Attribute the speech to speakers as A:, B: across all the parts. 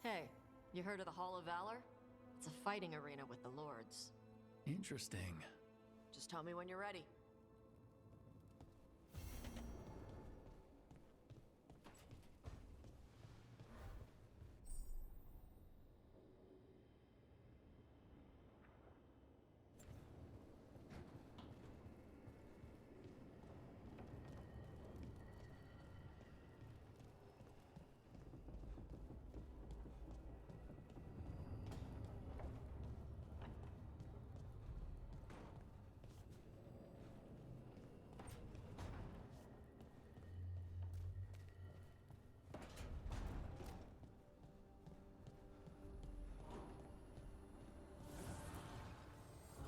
A: Hey, you heard of the Hall of Valor? It's a fighting arena with the Lords.
B: Interesting.
A: Just tell me when you're ready.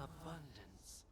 C: Abundance.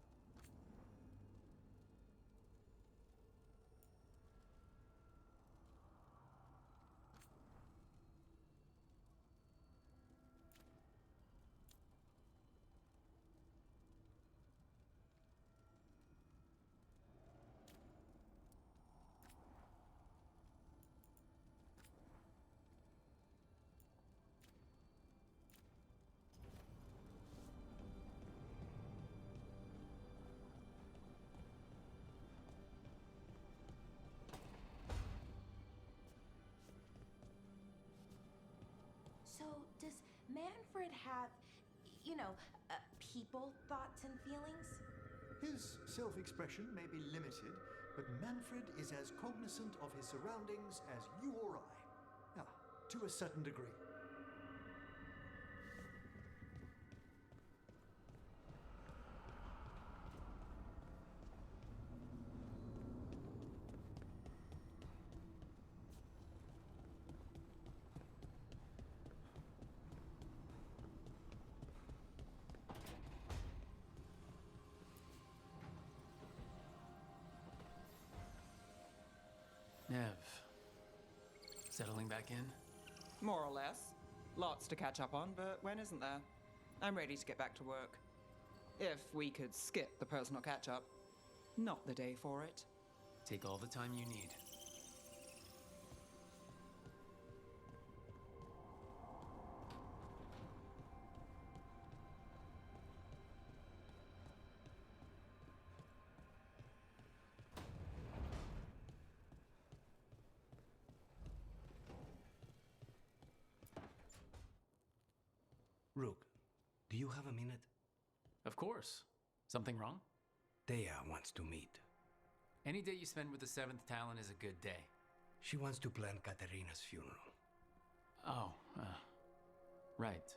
D: So, does Manfred have, people, thoughts, and feelings?
E: His self-expression may be limited, but Manfred is as cognizant of his surroundings as you or I. To a certain degree.
B: Nev. Settling back in?
F: More or less. Lots to catch up on, but when isn't there? I'm ready to get back to work. If we could skip the personal catch-up. Not the day for it.
B: Take all the time you need.
C: Rook, do you have a minute?
B: Of course. Something wrong?
C: Thea wants to meet.
B: Any day you spend with the 7th Talon is a good day.
C: She wants to plan Katerina's funeral.
B: Oh, right.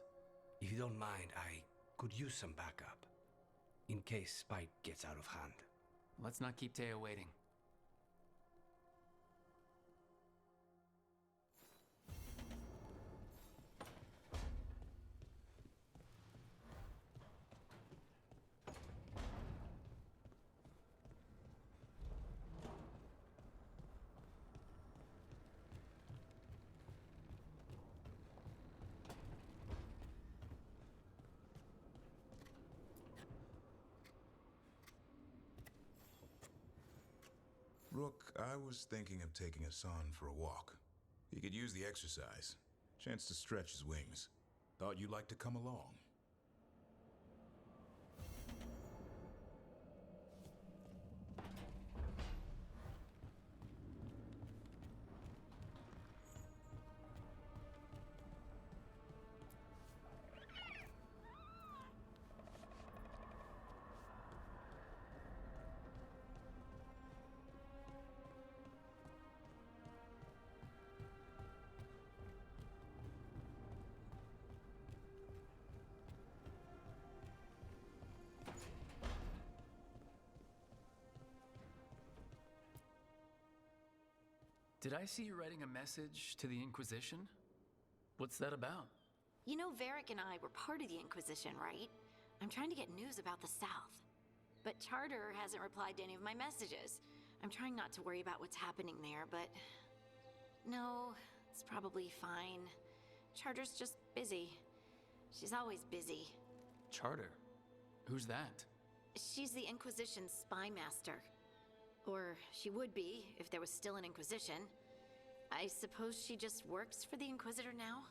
C: If you don't mind, I could use some backup. In case Spike gets out of hand.
B: Let's not keep Taya waiting.
G: Rook, I was thinking of taking Hassan for a walk. He could use the exercise. Chance to stretch his wings. Thought you'd like to come along.
B: Did I see you writing a message to the Inquisition? What's that about?
H: You know, Varric and I were part of the Inquisition, right? I'm trying to get news about the South. But Charter hasn't replied to any of my messages. I'm trying not to worry about what's happening there, but... No, it's probably fine. Charter's just busy. She's always busy.
B: Charter? Who's that?
H: She's the Inquisition's spy master. Or she would be, if there was still an Inquisition. I suppose she just works for the Inquisitor now?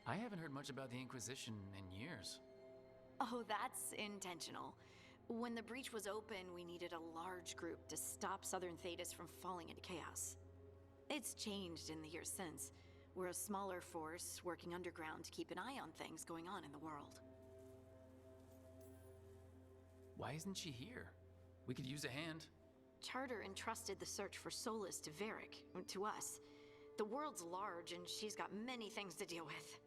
B: I haven't heard much about the Inquisition in years.
H: Oh, that's intentional. When the breach was open, we needed a large group to stop Southern Thedas from falling into chaos. It's changed in the years since. We're a smaller force working underground to keep an eye on things going on in the world.
B: Why isn't she here? We could use a hand.
H: Charter entrusted the search for Solus to Varric, to us. The world's large and she's got many things to deal with.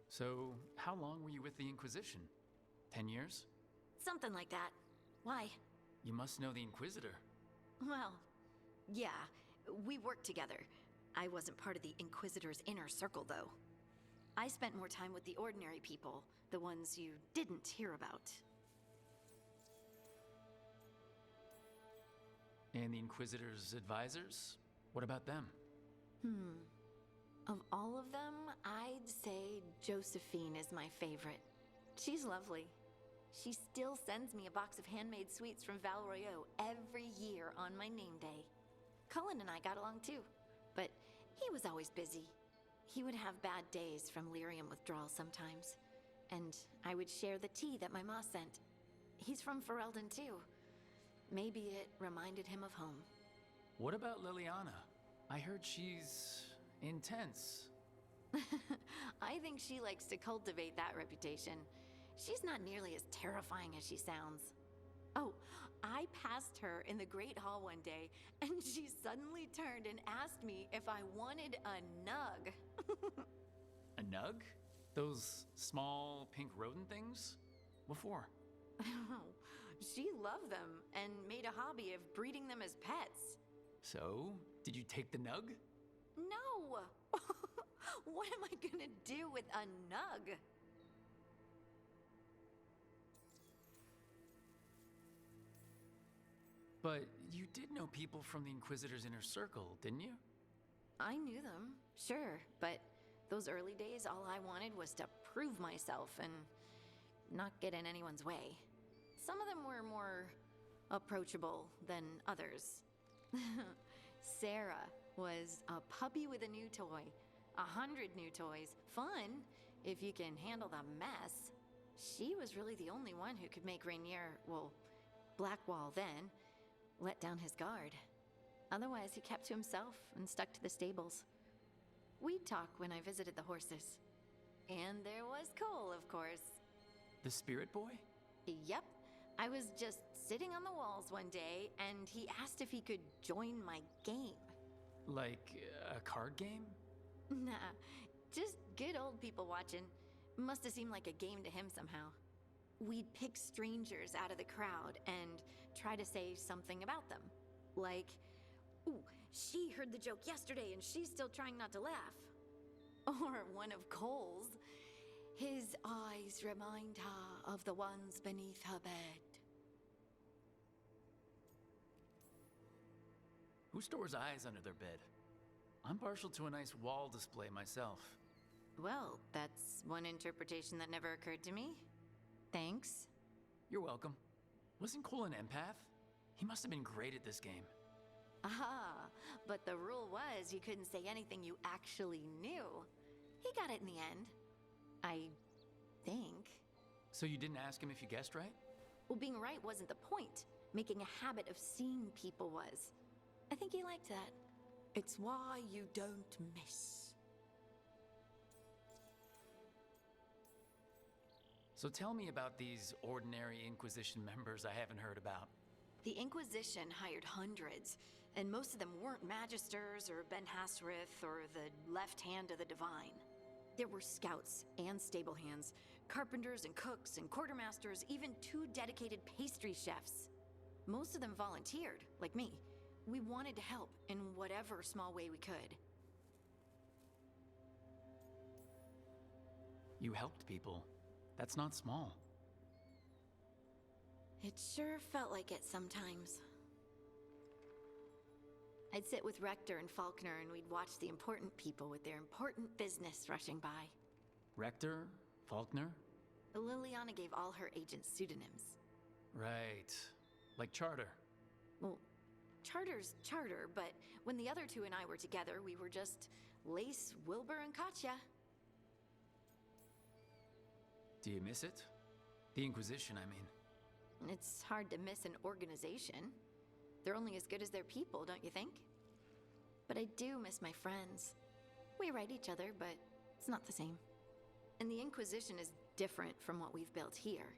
B: So, how long were you with the Inquisition? 10 years?
H: Something like that. Why?
B: You must know the Inquisitor.
H: Well, yeah, we worked together. I wasn't part of the Inquisitor's inner circle, though. I spent more time with the ordinary people, the ones you didn't hear about.
B: And the Inquisitor's advisors? What about them?
H: Of all of them, I'd say Josephine is my favorite. She's lovely. She still sends me a box of handmade sweets from Val Royeaux every year on my name day. Cullen and I got along too, but he was always busy. He would have bad days from lyrium withdrawal sometimes, and I would share the tea that my ma sent. He's from Ferelden too. Maybe it reminded him of home.
B: What about Liliana? I heard she's intense.
H: I think she likes to cultivate that reputation. She's not nearly as terrifying as she sounds. Oh, I passed her in the Great Hall one day, and she suddenly turned and asked me if I wanted a nug.
B: A nug? Those small pink rodent things? What for?
H: She loved them and made a hobby of breeding them as pets.
B: So, did you take the nug?
H: No! What am I gonna do with a nug?
B: But you did know people from the Inquisitor's inner circle, didn't you?
H: I knew them, sure, but those early days, all I wanted was to prove myself and not get in anyone's way. Some of them were more approachable than others. Sarah was a puppy with a new toy. 100 new toys. Fun, if you can handle the mess. She was really the only one who could make Rainier, well, Blackwall then, let down his guard. Otherwise, he kept to himself and stuck to the stables. We'd talk when I visited the horses. And there was Cole, of course.
B: The spirit boy?
H: Yep. I was just sitting on the walls one day, and he asked if he could join my game.
B: Like a card game?
H: Nah, just good old people watching. Must have seemed like a game to him somehow. We'd pick strangers out of the crowd and try to say something about them. Like, ooh, she heard the joke yesterday and she's still trying not to laugh. Or one of Cole's. His eyes remind her of the ones beneath her bed.
B: Who stores eyes under their bed? I'm partial to a nice wall display myself.
H: Well, that's one interpretation that never occurred to me. Thanks.
B: You're welcome. Wasn't Cole an empath? He must have been great at this game.
H: Ah, but the rule was you couldn't say anything you actually knew. He got it in the end. I think.
B: So you didn't ask him if you guessed right?
H: Well, being right wasn't the point. Making a habit of seeing people was. I think he liked that. It's why you don't miss.
B: So tell me about these ordinary Inquisition members I haven't heard about.
H: The Inquisition hired hundreds, and most of them weren't Magisters or Ben Hasrith or the left hand of the Divine. There were scouts and stable hands, carpenters and cooks and quartermasters, even 2 dedicated pastry chefs. Most of them volunteered, like me. We wanted to help in whatever small way we could.
B: You helped people. That's not small.
H: It sure felt like it sometimes. I'd sit with Rector and Faulkner and we'd watch the important people with their important business rushing by.
B: Rector? Faulkner?
H: Liliana gave all her agents pseudonyms.
B: Right. Like Charter.
H: Well, Charter's Charter, but when the other 2 and I were together, we were just Lace, Wilbur, and Katya.
B: Do you miss it? The Inquisition, I mean.
H: It's hard to miss an organization. They're only as good as their people, don't you think? But I do miss my friends. We write each other, but it's not the same. And the Inquisition is different from what we've built here.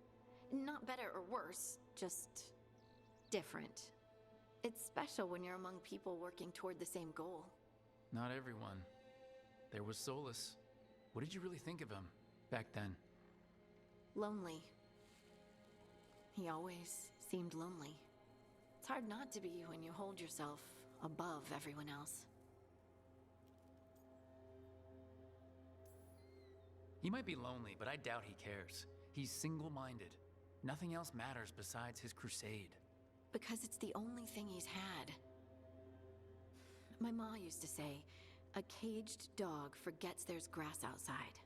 H: Not better or worse, just different. It's special when you're among people working toward the same goal.
B: Not everyone. There was Solus. What did you really think of him back then?
H: Lonely. He always seemed lonely. It's hard not to be when you hold yourself above everyone else.
B: He might be lonely, but I doubt he cares. He's single-minded. Nothing else matters besides his crusade.
H: Because it's the only thing he's had. My ma used to say, a caged dog forgets there's grass outside.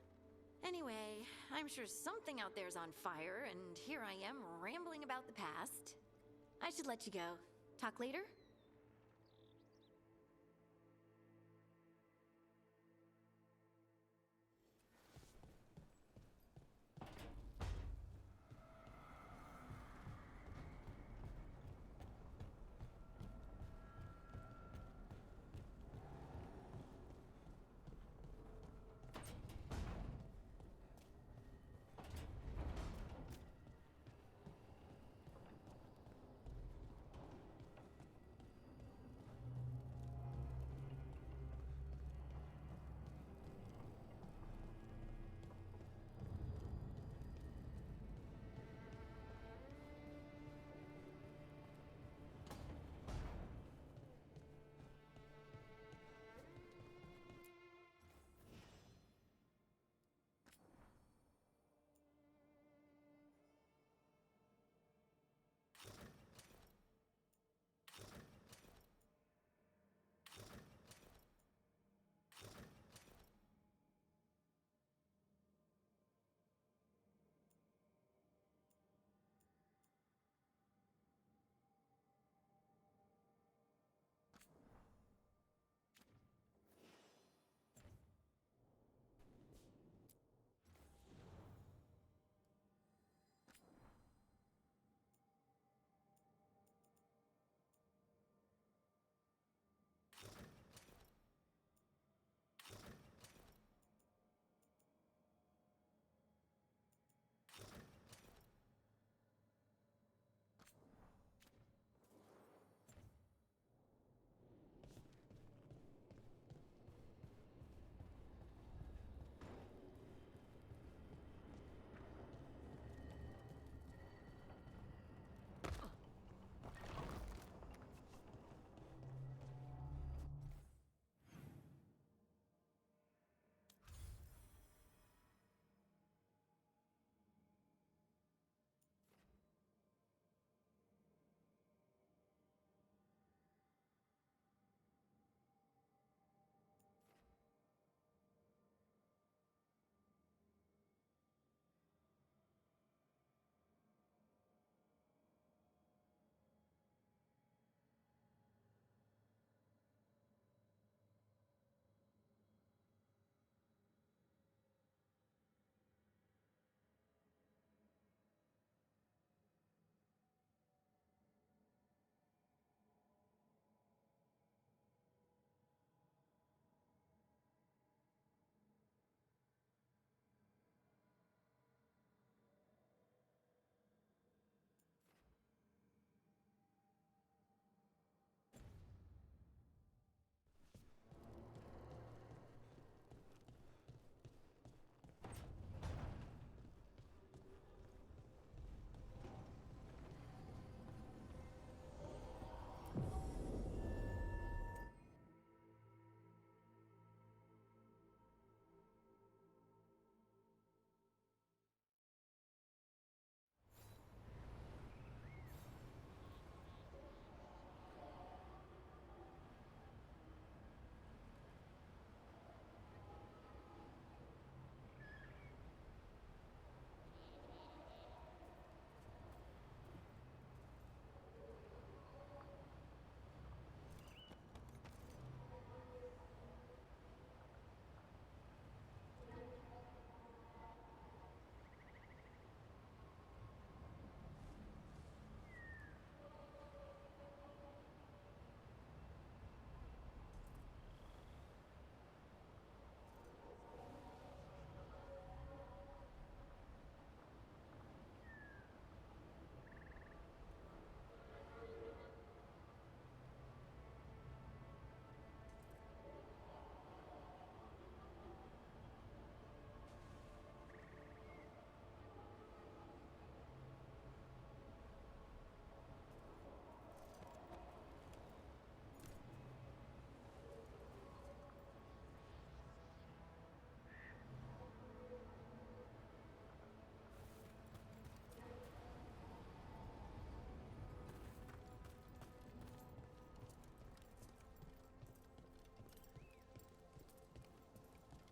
H: Anyway, I'm sure something out there's on fire, and here I am rambling about the past. I should let you go. Talk later?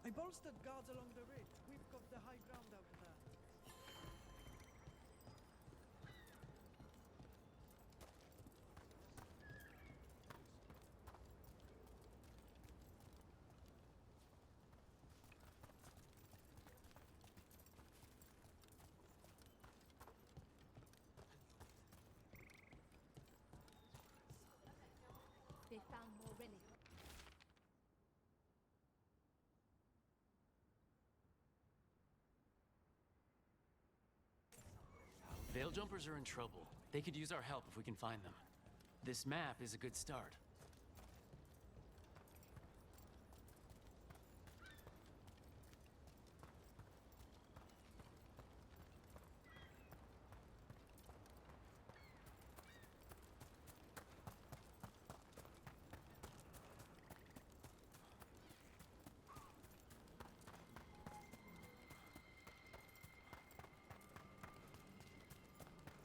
I: I bolstered guards along the ridge. We've got the high ground out there.
J: They found more relics.
B: Veil jumpers are in trouble. They could use our help if we can find them. This map is a good start.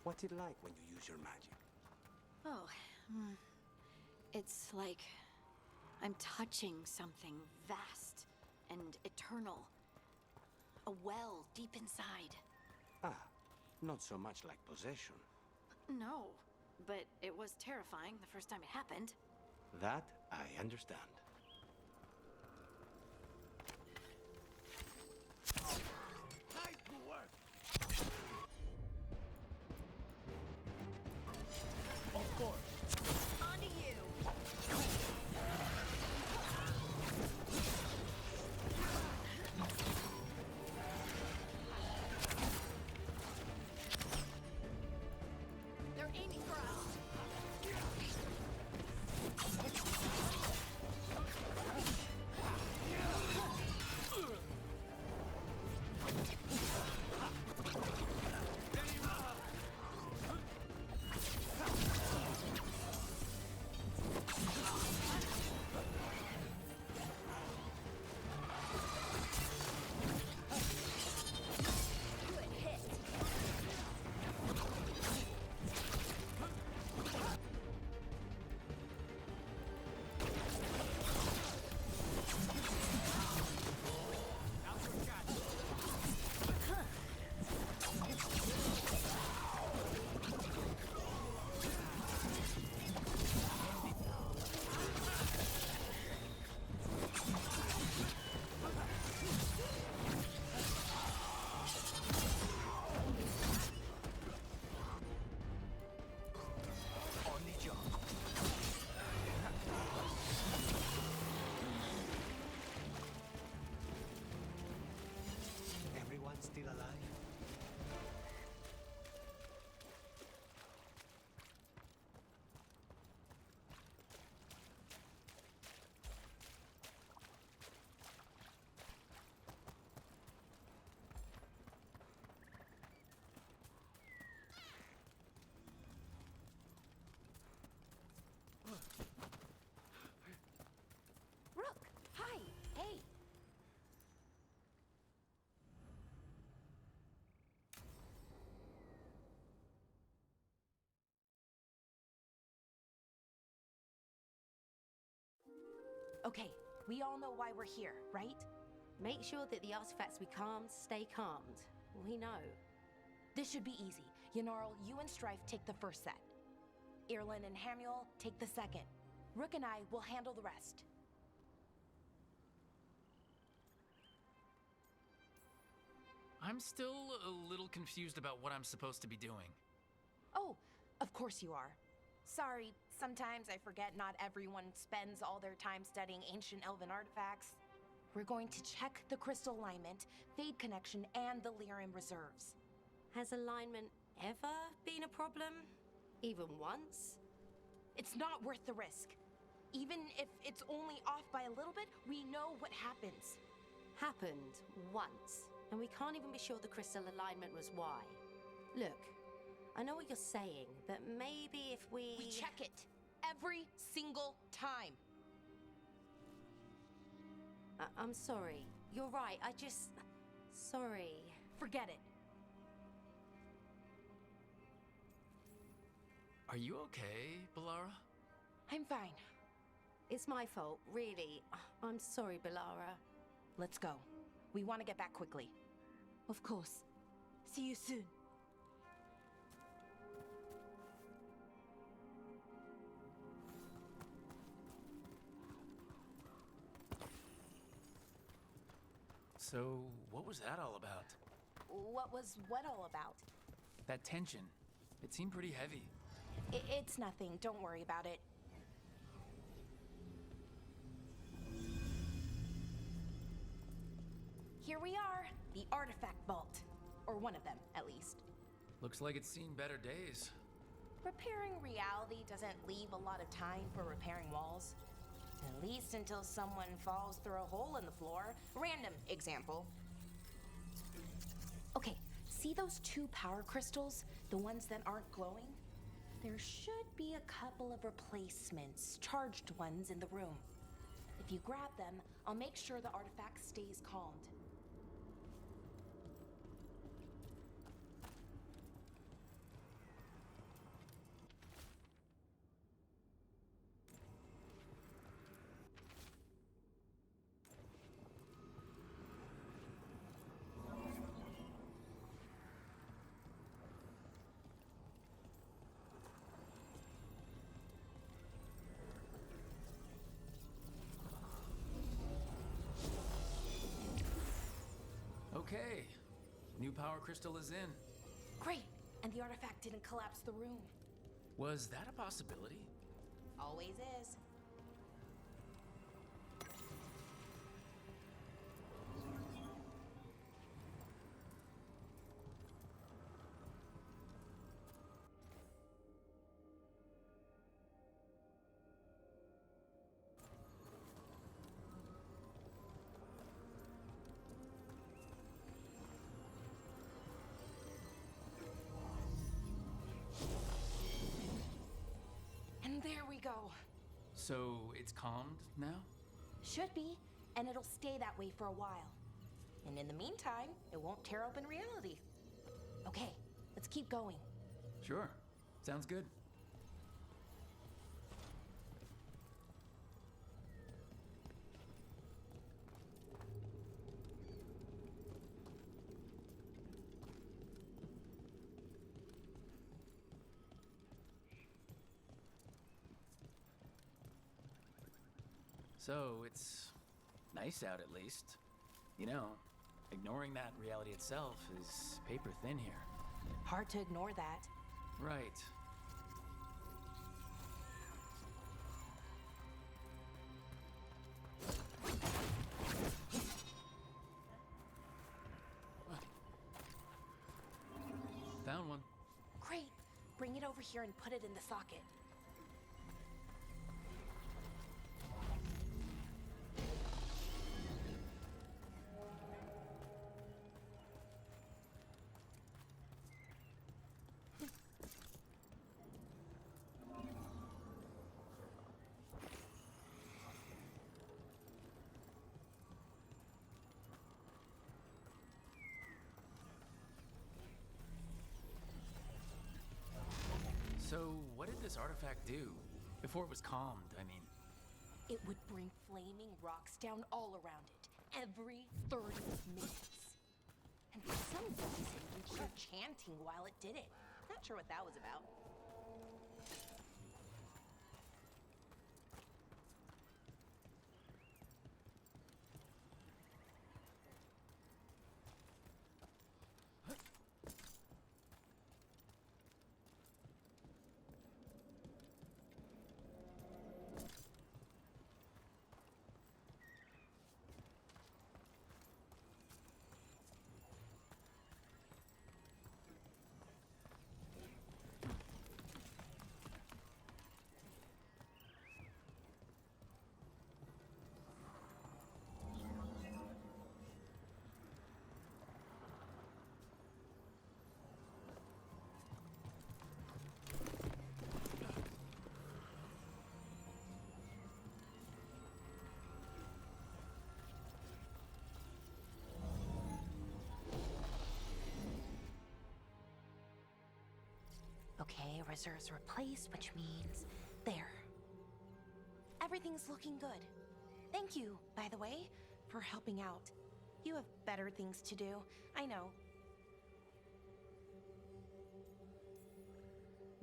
C: What's it like when you use your magic?
H: Oh, it's like I'm touching something vast and eternal. A well deep inside.
C: Ah, not so much like possession.
H: No, but it was terrifying the first time it happened.
C: That I understand.
H: On to you! They're aiming for us!
C: Everyone still alive?
D: Rook! Hi! Hey! Okay, we all know why we're here, right?
J: Make sure that the artifacts we calmed stay calmed. We know.
D: This should be easy. Yanarl, you and Strife take the first set. Irlin and Hamuel take the second. Rook and I will handle the rest.
B: I'm still a little confused about what I'm supposed to be doing.
D: Oh, of course you are. Sorry, sometimes I forget not everyone spends all their time studying ancient elven artifacts. We're going to check the crystal alignment, fade connection, and the Lyran reserves.
J: Has alignment ever been a problem? Even once?
D: It's not worth the risk. Even if it's only off by a little bit, we know what happens.
J: Happened once, and we can't even be sure the crystal alignment was why. Look, I know what you're saying, but maybe if we
D: check it every single time.
J: I'm sorry. You're right. Sorry.
D: Forget it.
B: Are you okay, Balara?
D: I'm fine.
J: It's my fault, really. I'm sorry, Balara.
D: let's go. We want to get back quickly.
J: Of course. See you soon.
B: So, what was that all about?
D: What was what all about?
B: That tension. It seemed pretty heavy.
D: It's nothing. Don't worry about it. Here we are, the artifact vault. Or one of them, at least.
B: Looks like it's seen better days.
D: Repairing reality doesn't leave a lot of time for repairing walls. At least until someone falls through a hole in the floor. Random example. Okay, see those 2 power crystals? The ones that aren't glowing? There should be a couple of replacements, charged ones in the room. If you grab them, I'll make sure the artifact stays calmed.
B: Okay. New power crystal is in.
D: Great, and the artifact didn't collapse the room.
B: Was that a possibility?
D: Always is. And there we go.
B: So, it's calmed now?
D: Should be, and it'll stay that way for a while. And in the meantime, it won't tear open reality. Okay, let's keep going.
B: Sure. Sounds good. So, it's nice out at least. You know, ignoring that reality itself is paper thin here.
D: Hard to ignore that.
B: Right. Found one.
D: Great. Bring it over here and put it in the socket.
B: So, what did this artifact do? Before it was calmed, I mean.
D: It would bring flaming rocks down all around it, every 30 minutes. And for some reason, you'd hear chanting while it did it. Not sure what that was about. Okay, reserves replaced, which means there. Everything's looking good. Thank you, by the way, for helping out. You have better things to do. I know.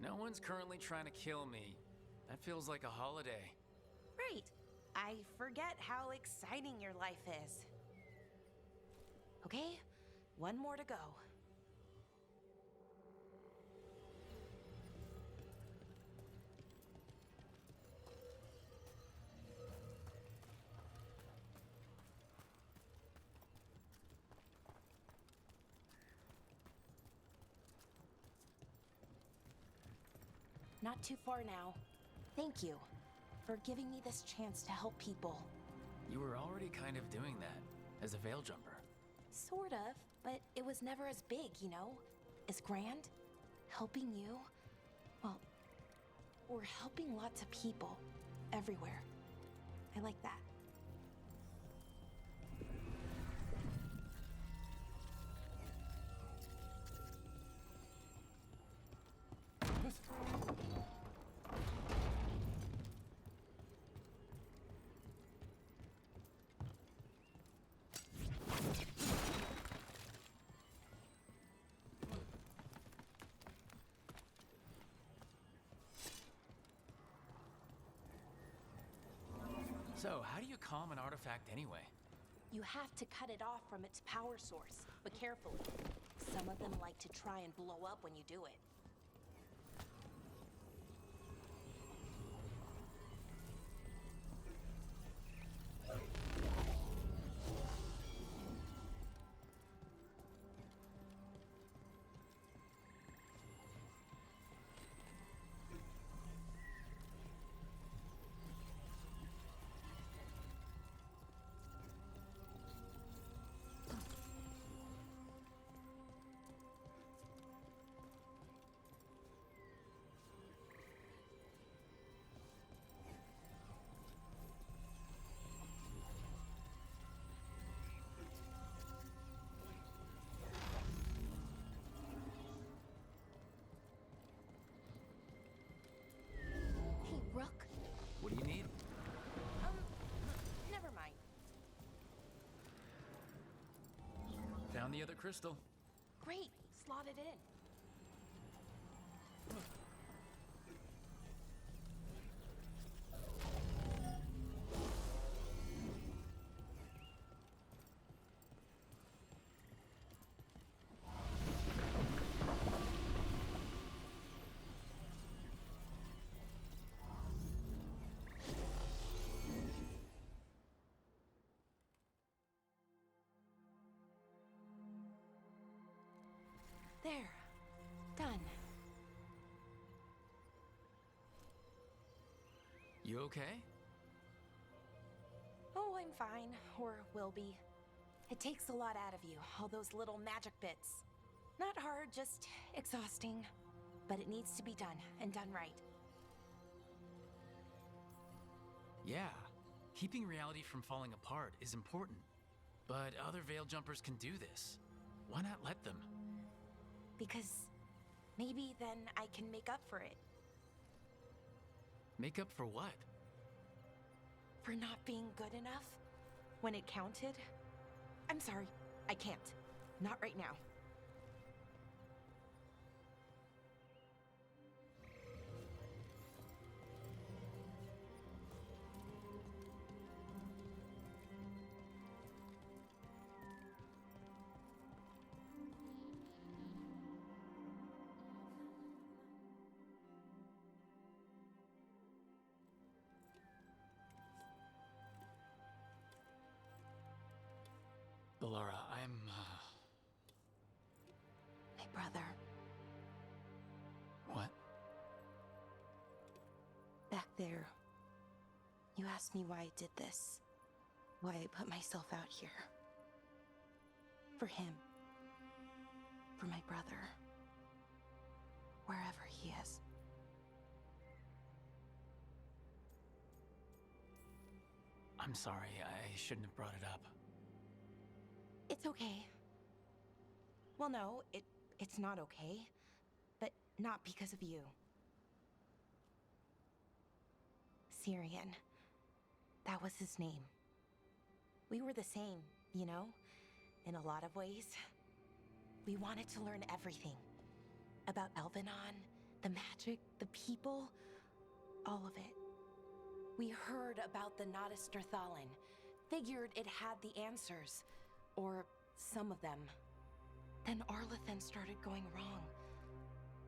B: No one's currently trying to kill me. That feels like a holiday.
D: Right. I forget how exciting your life is. Okay, one more to go. Not too far now. Thank you for giving me this chance to help people.
B: You were already kind of doing that, as a veil jumper.
D: Sort of, but it was never as big, you know? As grand. Helping you, well, we're helping lots of people, everywhere. I like that.
B: So, how do you calm an artifact anyway?
D: You have to cut it off from its power source, but carefully. Some of them like to try and blow up when you do it. Rook?
B: What do you need?
D: Never mind.
B: Found the other crystal.
D: Great, slot it in. There. Done.
B: You okay?
D: Oh, I'm fine. Or will be. It takes a lot out of you, all those little magic bits. Not hard, just exhausting. But it needs to be done, and done right.
B: Yeah. Keeping reality from falling apart is important. But other veil jumpers can do this. Why not let them?
D: Because maybe then I can make up for it.
B: Make up for what?
D: For not being good enough when it counted. I'm sorry, I can't. Not right now.
B: Laura, I'm,
D: My brother.
B: What?
D: Back there. You asked me why I did this. Why I put myself out here. For him. For my brother. Wherever he is.
B: I'm sorry, I shouldn't have brought it up.
D: It's okay. Well, no, it's not okay. But not because of you. Syrian. That was his name. We were the same, you know? In a lot of ways. We wanted to learn everything. About Elvenon, the magic, the people, all of it. We heard about the Notisterthalin, figured it had the answers, or some of them. Then Arlathan started going wrong.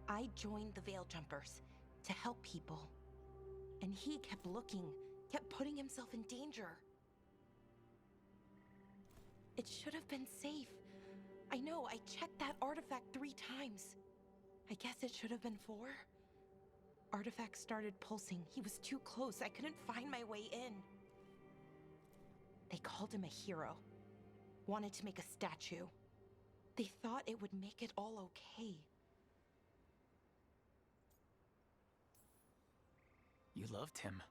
D: I joined the Veil Jumpers to help people. And he kept looking, kept putting himself in danger. It should have been safe. I know, I checked that artifact 3 times. I guess it should have been 4. Artifact started pulsing. He was too close. I couldn't find my way in. They called him a hero. Wanted to make a statue. They thought it would make it all okay.
B: You loved him.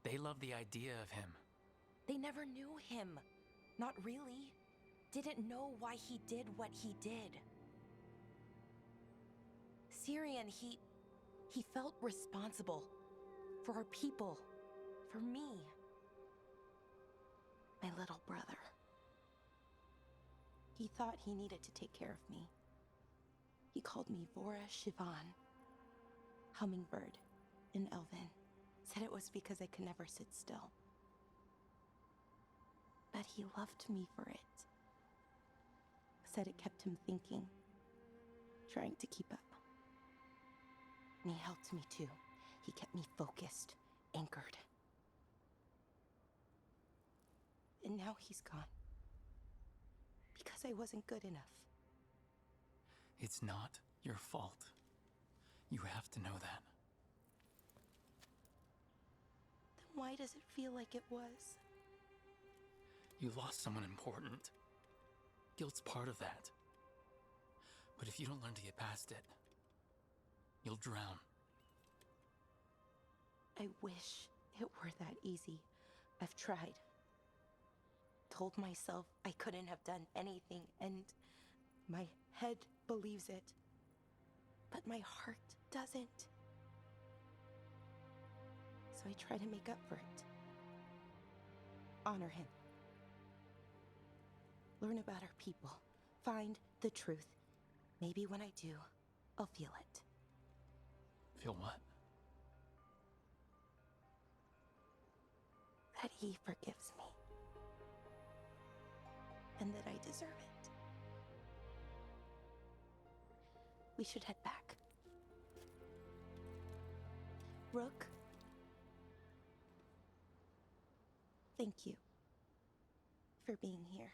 B: They loved the idea of him.
D: They never knew him. Not really. Didn't know why he did what he did. Syrian, he felt responsible. For our people. For me. My little brother. He thought he needed to take care of me. He called me Vora Shivan. Hummingbird in Elven. Said it was because I could never sit still. But he loved me for it. Said it kept him thinking. Trying to keep up. And he helped me too. He kept me focused, anchored. And now he's gone. Because I wasn't good enough.
B: It's not your fault. You have to know that.
D: Then why does it feel like it was?
B: You lost someone important. Guilt's part of that. But if you don't learn to get past it, you'll drown.
D: I wish it were that easy. I've tried. Told myself I couldn't have done anything, and my head believes it. But my heart doesn't. So I try to make up for it. Honor him. Learn about our people. Find the truth. Maybe when I do, I'll feel it.
B: Feel what?
D: That he forgives me. And that I deserve it. We should head back. Rook. Thank you for being here.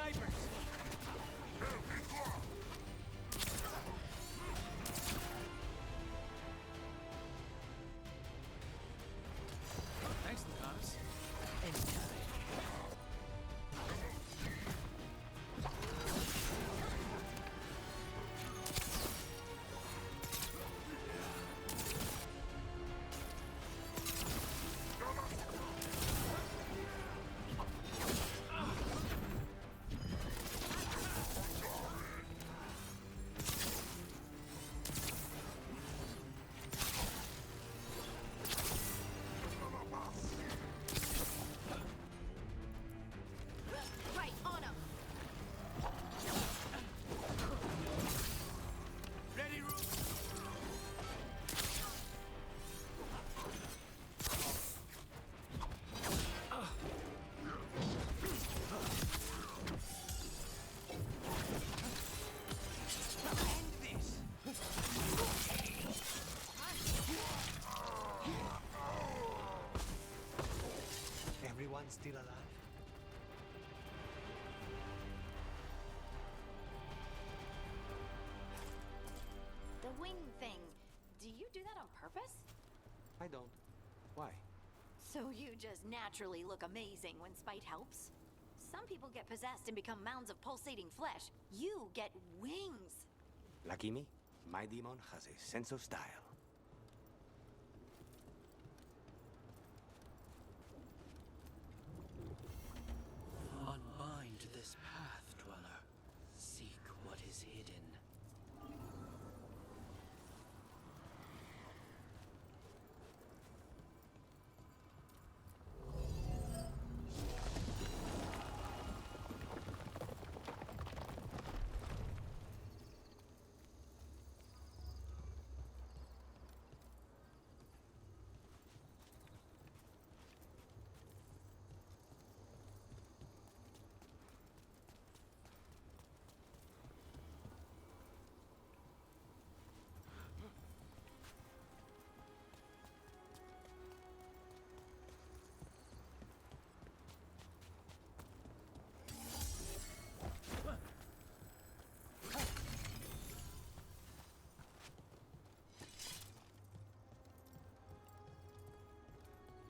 B: snipers! Thanks, Lucanus. Anytime.
H: Right, on him!
B: Ready, Rook?
C: Everyone still alive?
H: The wing thing. Do you do that on purpose?
C: I don't. Why?
H: So you just naturally look amazing when spite helps? Some people get possessed and become mounds of pulsating flesh. You get wings.
C: Lucky me, my demon has a sense of style.
K: Unbind this path, dweller. Seek what is hidden.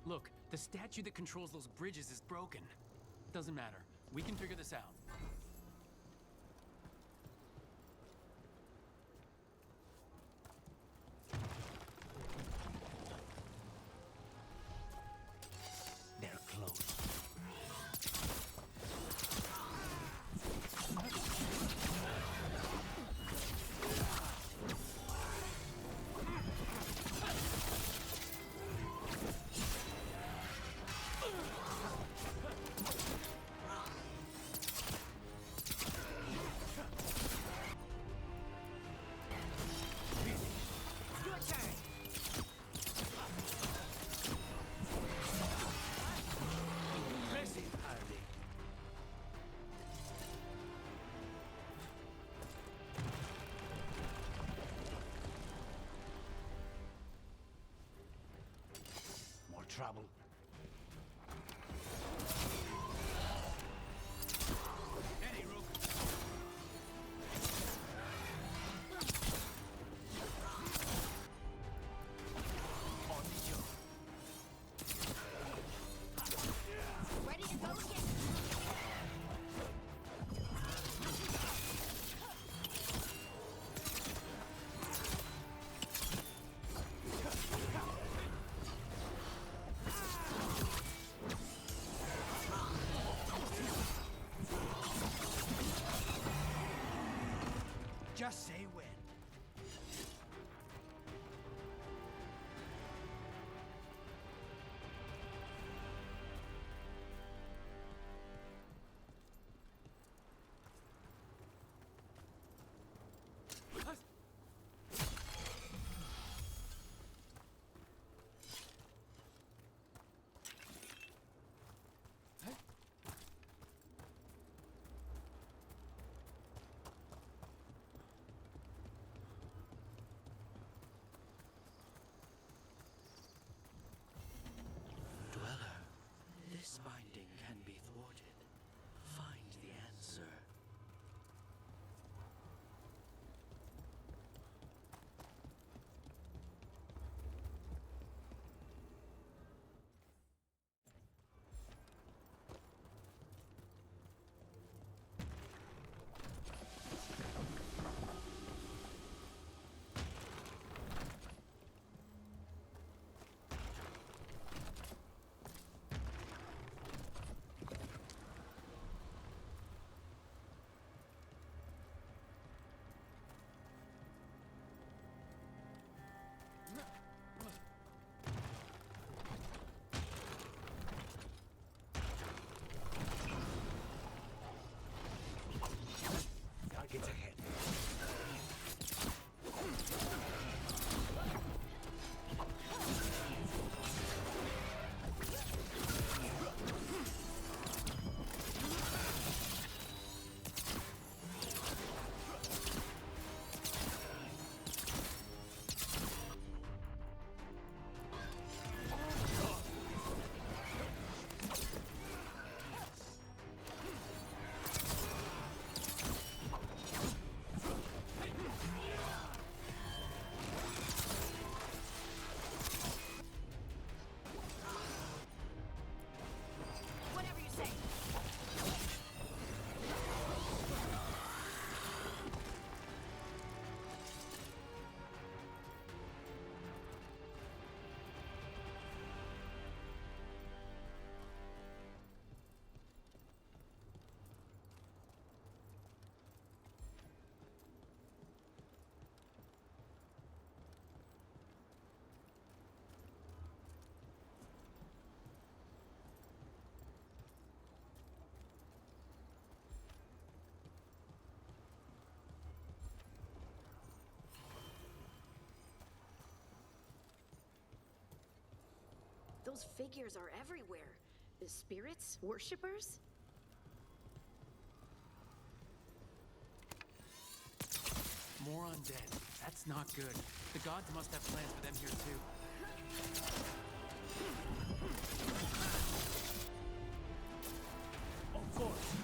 B: Look, the statue that controls those bridges is broken. Doesn't matter. We can figure this out.
C: They're close. Trouble.
B: Any, Rook. On the jump.
H: Ready to go again.
I: Just say when.
H: Those figures are everywhere. The spirits? Worshippers?
B: More undead. That's not good. The gods must have plans for them here too.
K: Of course.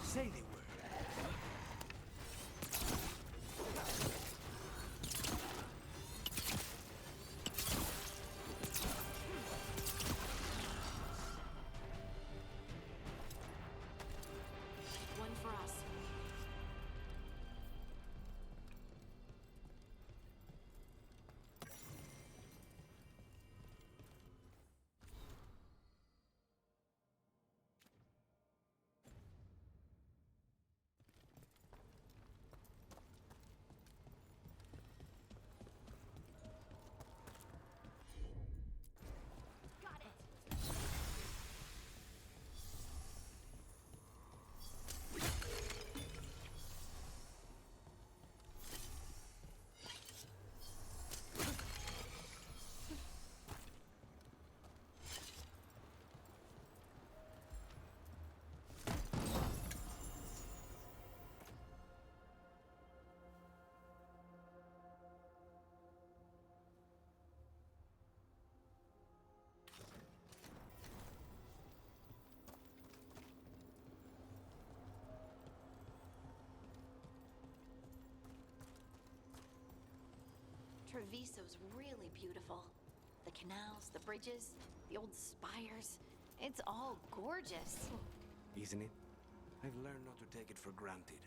K: Say the word.
H: One for us. Treviso's really beautiful. The canals, the bridges, the old spires. It's all gorgeous.
C: Isn't it? I've learned not to take it for granted.